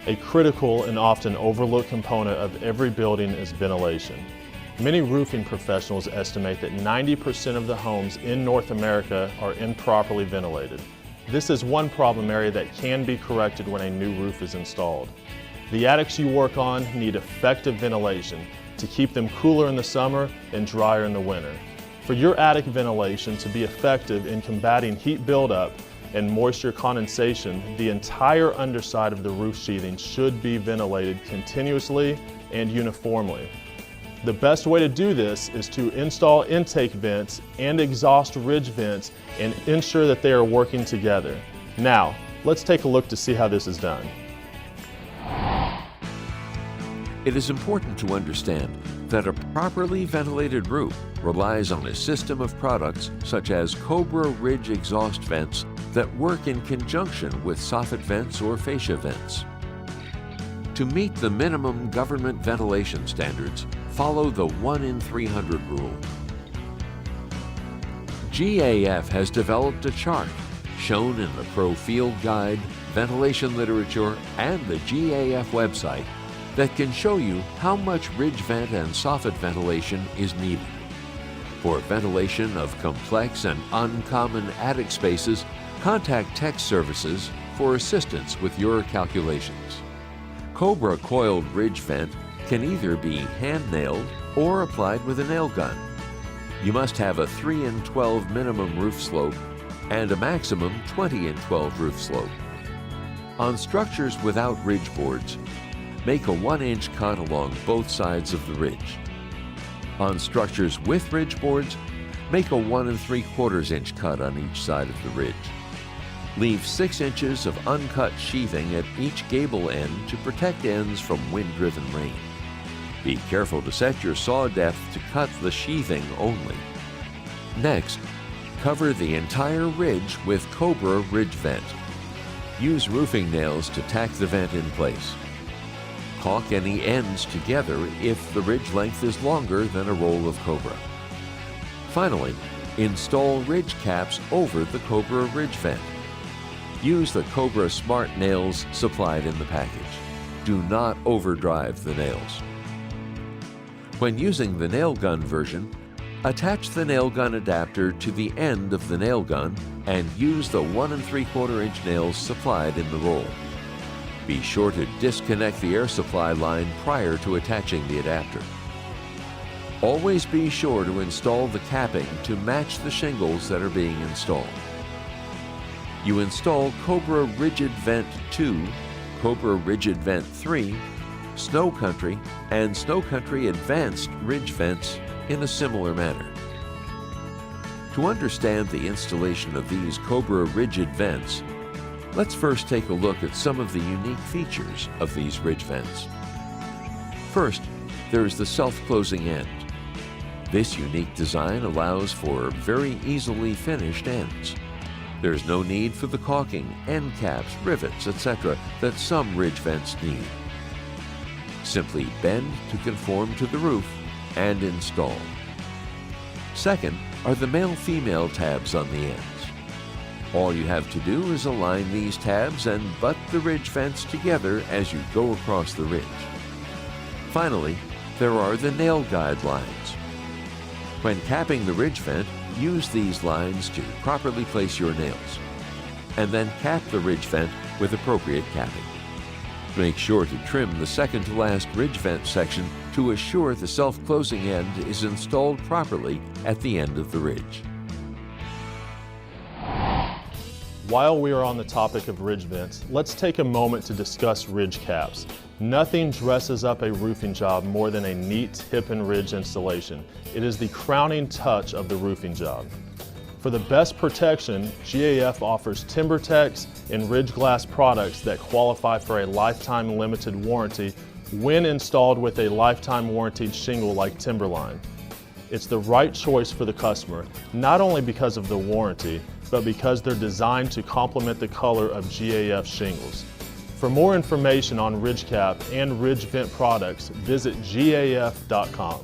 A critical and often overlooked component of every building is ventilation. Many roofing professionals estimate that 90% of the homes in North America are improperly ventilated. This is one problem area that can be corrected when a new roof is installed. The attics you work on need effective ventilation to keep them cooler in the summer and drier in the winter. For your attic ventilation to be effective in combating heat buildup and moisture condensation, the entire underside of the roof sheathing should be ventilated continuously and uniformly. The best way to do this is to install intake vents and exhaust ridge vents and ensure that they are working together. Now, let's take a look to see how this is done. It is important to understand that a properly ventilated roof relies on a system of products such as Cobra Ridge exhaust vents that work in conjunction with soffit vents or fascia vents. To meet the minimum government ventilation standards, follow the 1 in 300 rule. GAF has developed a chart shown in the Pro Field Guide, ventilation literature, and the GAF website that can show you how much ridge vent and soffit ventilation is needed. For ventilation of complex and uncommon attic spaces, contact Tech Services for assistance with your calculations. Cobra coiled ridge vent can either be hand-nailed or applied with a nail gun. You must have a 3 in 12 minimum roof slope and a maximum 20 in 12 roof slope. On structures without ridge boards, make a 1-inch cut along both sides of the ridge. On structures with ridge boards, make a 1 3/4 inch cut on each side of the ridge. Leave 6 inches of uncut sheathing at each gable end to protect ends from wind-driven rain. Be careful to set your saw depth to cut the sheathing only. Next, cover the entire ridge with Cobra Ridge Vent. Use roofing nails to tack the vent in place. Caulk any ends together if the ridge length is longer than a roll of Cobra. Finally, install ridge caps over the Cobra Ridge Vent. Use the Cobra Smart nails supplied in the package. Do not overdrive the nails. When using the nail gun version, attach the nail gun adapter to the end of the nail gun and use the 1 3/4 inch nails supplied in the roll. Be sure to disconnect the air supply line prior to attaching the adapter. Always be sure to install the capping to match the shingles that are being installed. You install Cobra Rigid Vent 2, Cobra Rigid Vent 3, Snow Country, and Snow Country Advanced Ridge Vents in a similar manner. To understand the installation of these Cobra Rigid Vents, let's first take a look at some of the unique features of these ridge vents. First, there is the self-closing end. This unique design allows for very easily finished ends. There is no need for the caulking, end caps, rivets, etc. that some ridge vents need. Simply bend to conform to the roof and install. Second are the male-female tabs on the ends. All you have to do is align these tabs and butt the ridge vents together as you go across the ridge. Finally, there are the nail guide lines. When capping the ridge vent, use these lines to properly place your nails, and then cap the ridge vent with appropriate capping. Make sure to trim the second to last ridge vent section to assure the self-closing end is installed properly at the end of the ridge. While we are on the topic of ridge vents, let's take a moment to discuss ridge caps. Nothing dresses up a roofing job more than a neat hip and ridge installation. It is the crowning touch of the roofing job. For the best protection, GAF offers TimberTex and Ridge Glass products that qualify for a lifetime limited warranty when installed with a lifetime warranted shingle like Timberline. It's the right choice for the customer, not only because of the warranty, but because they're designed to complement the color of GAF shingles. For more information on ridge cap and ridge vent products, visit gaf.com.